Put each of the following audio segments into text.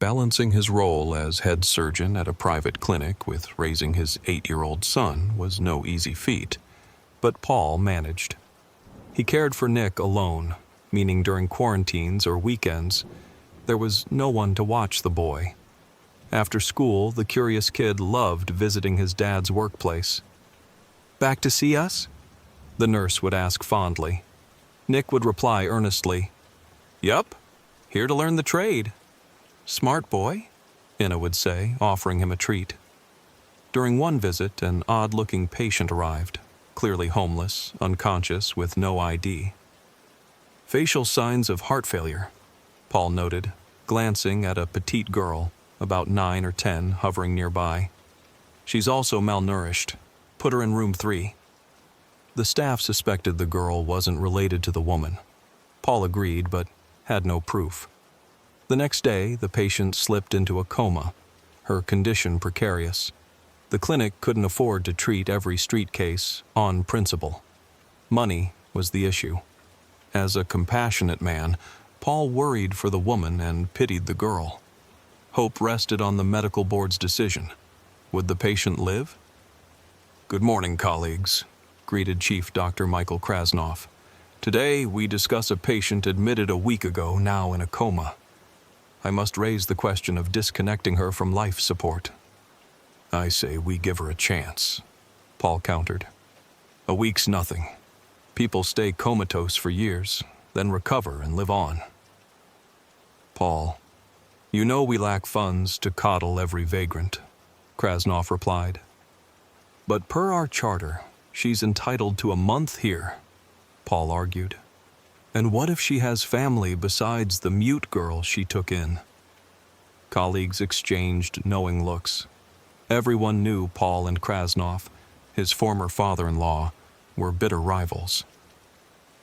Balancing his role as head surgeon at a private clinic with raising his 8-year-old son was no easy feat, but Paul managed. He cared for Nick alone, meaning during quarantines or weekends, there was no one to watch the boy. After school, the curious kid loved visiting his dad's workplace. "Back to see us?" the nurse would ask fondly. Nick would reply earnestly, "Yup, here to learn the trade." "Smart boy," Inna would say, offering him a treat. During one visit, an odd-looking patient arrived, clearly homeless, unconscious, with no ID. "Facial signs of heart failure," Paul noted, glancing at a petite girl, about 9 or 10, hovering nearby. "She's also malnourished. Put her in room 3. The staff suspected the girl wasn't related to the woman. Paul agreed, but had no proof. The next day, the patient slipped into a coma, her condition precarious. The clinic couldn't afford to treat every street case on principle. Money was the issue. As a compassionate man, Paul worried for the woman and pitied the girl. Hope rested on the medical board's decision. Would the patient live? "Good morning, colleagues," greeted Chief Dr. Michael Krasnoff. "Today, we discuss a patient admitted a week ago, now in a coma. I must raise the question of disconnecting her from life support." "I say we give her a chance," Paul countered. "A week's nothing. People stay comatose for years, then recover and live on." "Paul, you know we lack funds to coddle every vagrant," Krasnoff replied. "But per our charter, she's entitled to a month here," Paul argued. "And what if she has family besides the mute girl she took in?" Colleagues exchanged knowing looks. Everyone knew Paul and Krasnoff, his former father-in-law, were bitter rivals.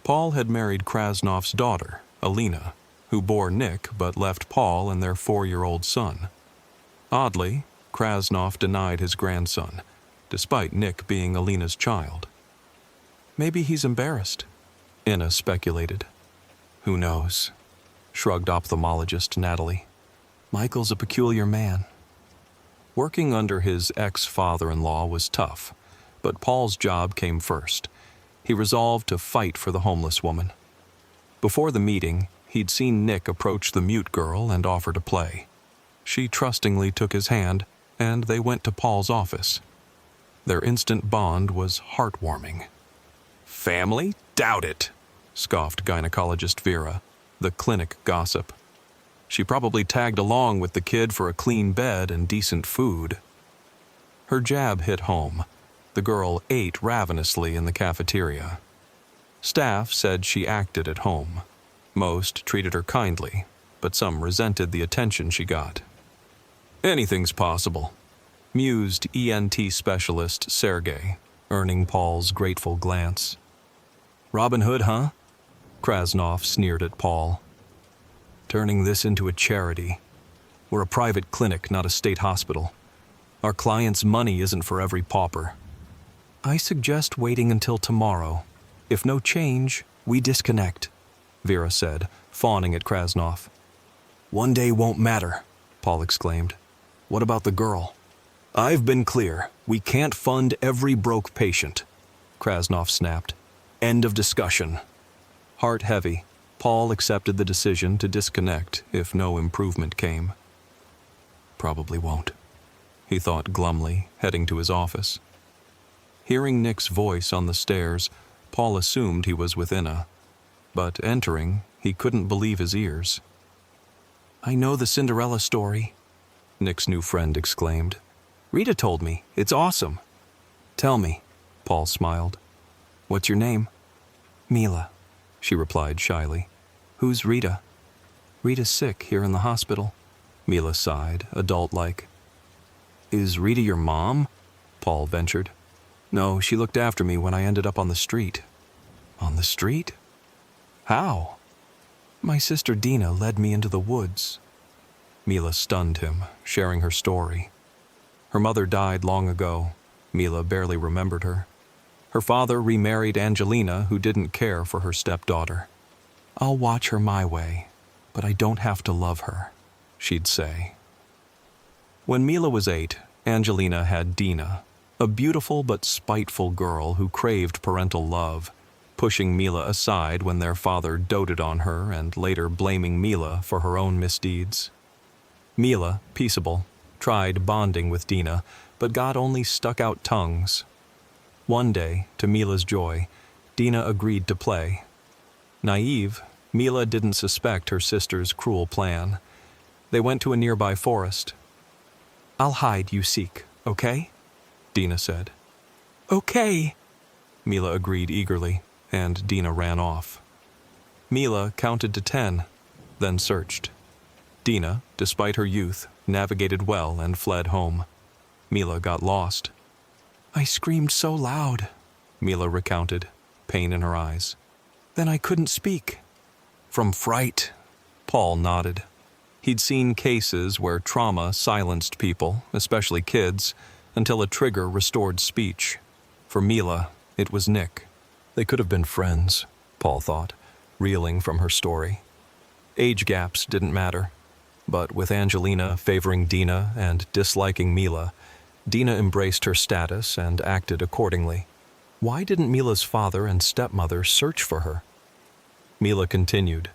Paul had married Krasnoff's daughter, Alina, who bore Nick but left Paul and their 4-year-old son. Oddly, Krasnoff denied his grandson, despite Nick being Alina's child. "Maybe he's embarrassed," Inna speculated. "Who knows?" shrugged ophthalmologist Natalie. "Michael's a peculiar man." Working under his ex-father-in-law was tough, but Paul's job came first. He resolved to fight for the homeless woman. Before the meeting, he'd seen Nick approach the mute girl and offer to play. She trustingly took his hand, and they went to Paul's office. Their instant bond was heartwarming. "Family? Doubt it," scoffed gynecologist Vera, the clinic gossip. "She probably tagged along with the kid for a clean bed and decent food." Her jab hit home. The girl ate ravenously in the cafeteria. Staff said she acted at home. Most treated her kindly, but some resented the attention she got. "Anything's possible," mused ENT specialist Sergey, earning Paul's grateful glance. "Robin Hood, huh?" Krasnoff sneered at Paul. "Turning this into a charity. We're a private clinic, not a state hospital. Our clients' money isn't for every pauper." "I suggest waiting until tomorrow. If no change, we disconnect," Vera said, fawning at Krasnoff. "One day won't matter," Paul exclaimed. "What about the girl?" "I've been clear. We can't fund every broke patient," Krasnoff snapped. "End of discussion." Heart heavy, Paul accepted the decision to disconnect if no improvement came. Probably won't, he thought glumly, heading to his office. Hearing Nick's voice on the stairs, Paul assumed he was with Inna. But entering, he couldn't believe his ears. "I know the Cinderella story," Nick's new friend exclaimed. "Rita told me. It's awesome." "Tell me," Paul smiled. "What's your name?" "Mila," she replied shyly. "Who's Rita?" "Rita's sick here in the hospital," Mila sighed, adult-like. "Is Rita your mom?" Paul ventured. "No, she looked after me when I ended up on the street." "On the street? How?" "My sister Dina led me into the woods." Mila stunned him, sharing her story. Her mother died long ago. Mila barely remembered her. Her father remarried Angelina, who didn't care for her stepdaughter. "I'll watch her my way, but I don't have to love her," she'd say. When Mila was 8, Angelina had Dina, a beautiful but spiteful girl who craved parental love, pushing Mila aside when their father doted on her and later blaming Mila for her own misdeeds. Mila, peaceable, tried bonding with Dina, but got only stuck-out tongues. One day, to Mila's joy, Dina agreed to play. Naive, Mila didn't suspect her sister's cruel plan. They went to a nearby forest. "I'll hide, you seek, okay?" Dina said. "Okay," Mila agreed eagerly, and Dina ran off. Mila counted to 10, then searched. Dina, despite her youth, navigated well and fled home. Mila got lost. "I screamed so loud," Mila recounted, pain in her eyes. "Then I couldn't speak." "From fright," Paul nodded. He'd seen cases where trauma silenced people, especially kids, until a trigger restored speech. For Mila, it was Nick. They could have been friends, Paul thought, reeling from her story. Age gaps didn't matter. But with Angelina favoring Dina and disliking Mila, Dina embraced her status and acted accordingly. Why didn't Mila's father and stepmother search for her? Mila continued.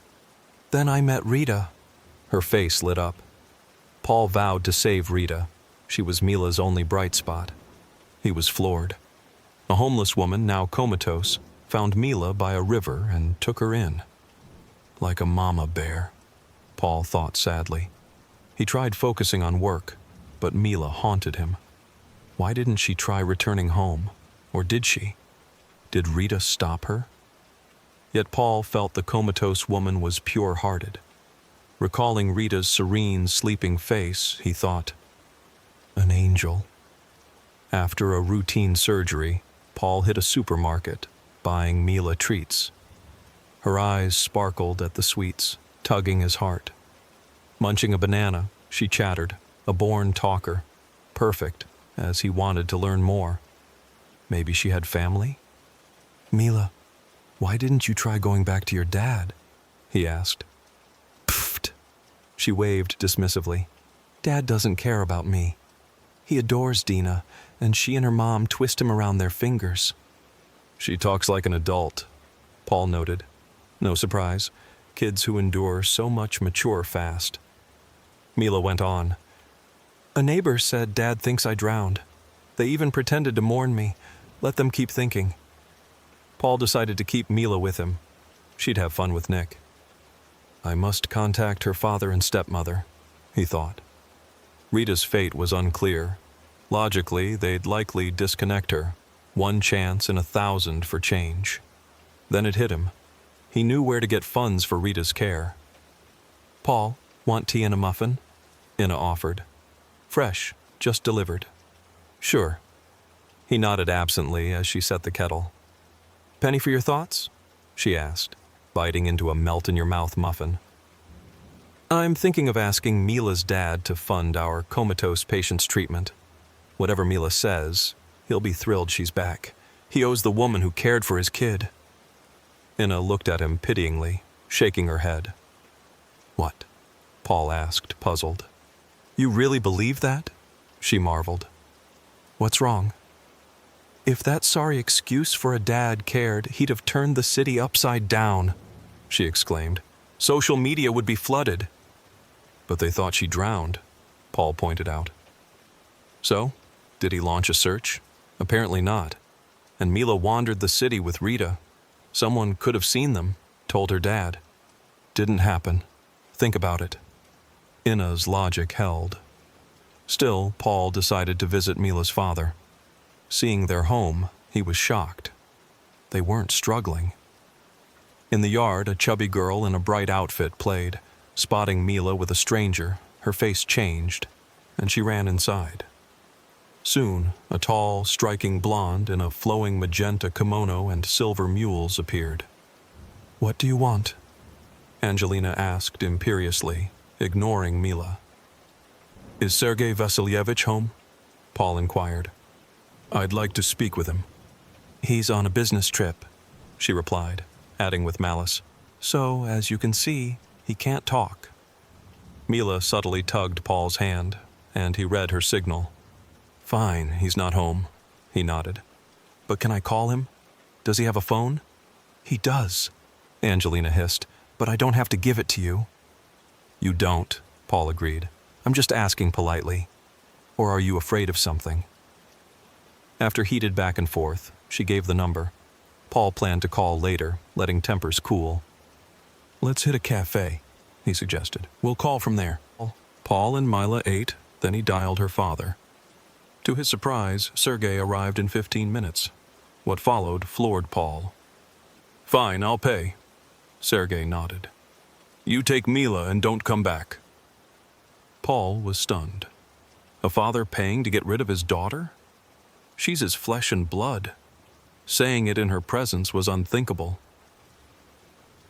"Then I met Rita." Her face lit up. Paul vowed to save Rita. She was Mila's only bright spot. He was floored. A homeless woman, now comatose, found Mila by a river and took her in. Like a mama bear, Paul thought sadly. He tried focusing on work, but Mila haunted him. Why didn't she try returning home? Or did she? Did Rita stop her? Yet Paul felt the comatose woman was pure-hearted. Recalling Rita's serene, sleeping face, he thought, an angel. After a routine surgery, Paul hit a supermarket, buying Mila treats. Her eyes sparkled at the sweets, tugging his heart. Munching a banana, she chattered, a born talker, perfect, as he wanted to learn more. Maybe she had family? "Mila, why didn't you try going back to your dad?" he asked. "Pfft," she waved dismissively. "Dad doesn't care about me. He adores Dina, and she and her mom twist him around their fingers." "She talks like an adult," Paul noted. No surprise, kids who endure so much mature fast. Mila went on. "A neighbor said Dad thinks I drowned. They even pretended to mourn me. Let them keep thinking." Paul decided to keep Mila with him. She'd have fun with Nick. I must contact her father and stepmother, he thought. Rita's fate was unclear. Logically, they'd likely disconnect her. 1 chance in 1,000 for change. Then it hit him. He knew where to get funds for Rita's care. "Paul, want tea and a muffin?" Ina offered. "Fresh, just delivered." "Sure." He nodded absently as she set the kettle. "Penny for your thoughts?" she asked, biting into a melt-in-your-mouth muffin. "I'm thinking of asking Mila's dad to fund our comatose patient's treatment. Whatever Mila says, he'll be thrilled she's back. He owes the woman who cared for his kid." Ina looked at him pityingly, shaking her head. "What?" Paul asked, puzzled. "You really believe that?" she marveled. "What's wrong?" "If that sorry excuse for a dad cared, he'd have turned the city upside down," she exclaimed. "Social media would be flooded." "But they thought she drowned," Paul pointed out. "So, did he launch a search? Apparently not. And Mila wandered the city with Rita. Someone could have seen them, told her dad. Didn't happen. Think about it." Ina's logic held. Still, Paul decided to visit Mila's father. Seeing their home, he was shocked. They weren't struggling. In the yard, a chubby girl in a bright outfit played. Spotting Mila with a stranger, her face changed, and she ran inside. Soon, a tall, striking blonde in a flowing magenta kimono and silver mules appeared. "What do you want?" Angelina asked imperiously, ignoring Mila. "Is Sergei Vasilyevich home?" Paul inquired. "I'd like to speak with him." "He's on a business trip," she replied, adding with malice. "So, as you can see, he can't talk." Mila subtly tugged Paul's hand, and he read her signal. "Fine, he's not home," he nodded. "But can I call him? Does he have a phone?" "He does," Angelina hissed, "but I don't have to give it to you." "You don't," Paul agreed. "I'm just asking politely. Or are you afraid of something?" After heated back and forth, she gave the number. Paul planned to call later, letting tempers cool. "Let's hit a cafe," he suggested. "We'll call from there." Paul and Mila ate, then he dialed her father. To his surprise, Sergei arrived in 15 minutes. What followed floored Paul. "Fine, I'll pay." Sergei nodded. "You take Mila and don't come back." Paul was stunned. A father paying to get rid of his daughter? She's his flesh and blood. Saying it in her presence was unthinkable.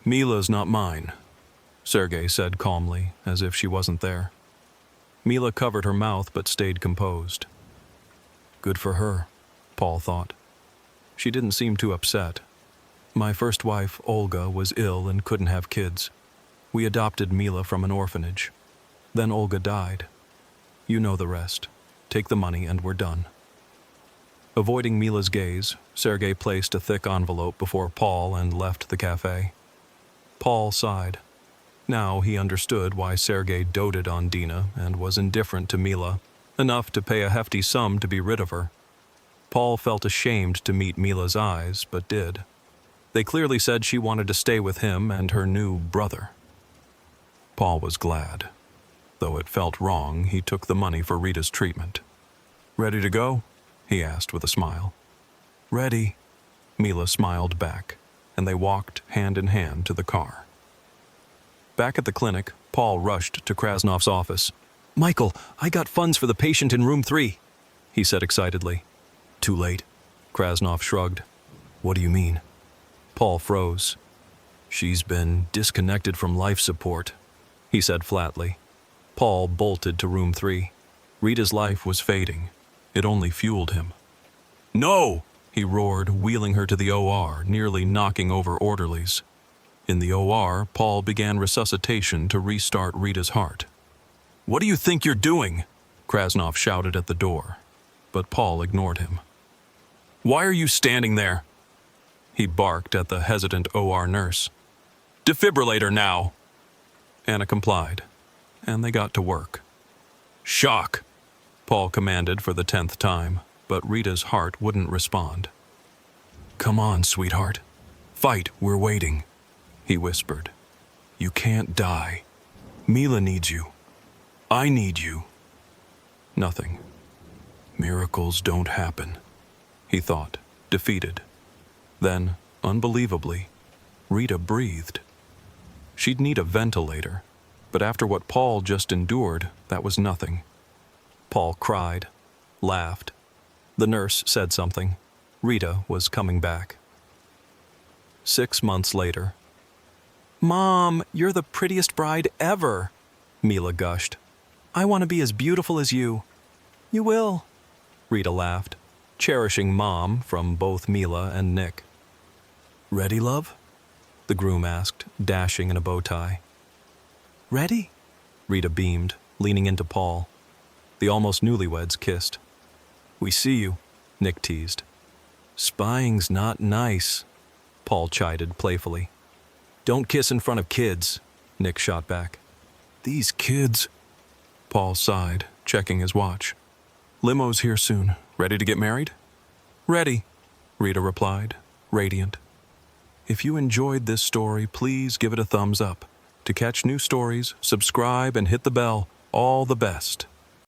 "Mila's not mine," Sergei said calmly, as if she wasn't there. Mila covered her mouth but stayed composed. Good for her, Paul thought. She didn't seem too upset. "My first wife, Olga, was ill and couldn't have kids. We adopted Mila from an orphanage. Then Olga died. You know the rest. Take the money and we're done." Avoiding Mila's gaze, Sergei placed a thick envelope before Paul and left the cafe. Paul sighed. Now he understood why Sergei doted on Dina and was indifferent to Mila, enough to pay a hefty sum to be rid of her. Paul felt ashamed to meet Mila's eyes, but did. They clearly said she wanted to stay with him and her new brother. Paul was glad. Though it felt wrong, he took the money for Rita's treatment. "Ready to go?" he asked with a smile. "Ready," Mila smiled back, and they walked hand in hand to the car. Back at the clinic, Paul rushed to Krasnov's office. "Michael, I got funds for the patient in room 3, he said excitedly. "Too late," Krasnov shrugged. "What do you mean?" Paul froze. "She's been disconnected from life support," he said flatly. Paul bolted to room 3. Rita's life was fading. It only fueled him. "No!" he roared, wheeling her to the OR, nearly knocking over orderlies. In the OR, Paul began resuscitation to restart Rita's heart. "What do you think you're doing?" Krasnov shouted at the door, but Paul ignored him. "Why are you standing there?" He barked at the hesitant OR nurse. "Defibrillator now!" Anna complied, and they got to work. "Shock!" Paul commanded for the 10th time, but Rita's heart wouldn't respond. "Come on, sweetheart. Fight, we're waiting," he whispered. "You can't die. Mila needs you. I need you." Nothing. Miracles don't happen, he thought, defeated. Then, unbelievably, Rita breathed. She'd need a ventilator, but after what Paul just endured, that was nothing. Paul cried, laughed. The nurse said something. Rita was coming back. 6 months later. "Mom, you're the prettiest bride ever," Mila gushed. "I want to be as beautiful as you." "You will," Rita laughed, cherishing Mom from both Mila and Nick. "Ready, love?" the groom asked, dashing in a bow tie. "Ready?" Rita beamed, leaning into Paul. The almost newlyweds kissed. "We see you," Nick teased. "Spying's not nice," Paul chided playfully. "Don't kiss in front of kids," Nick shot back. "These kids," Paul sighed, checking his watch. "Limo's here soon. Ready to get married?" "Ready," Rita replied, radiant. If you enjoyed this story, please give it a thumbs up. To catch new stories, subscribe and hit the bell. All the best.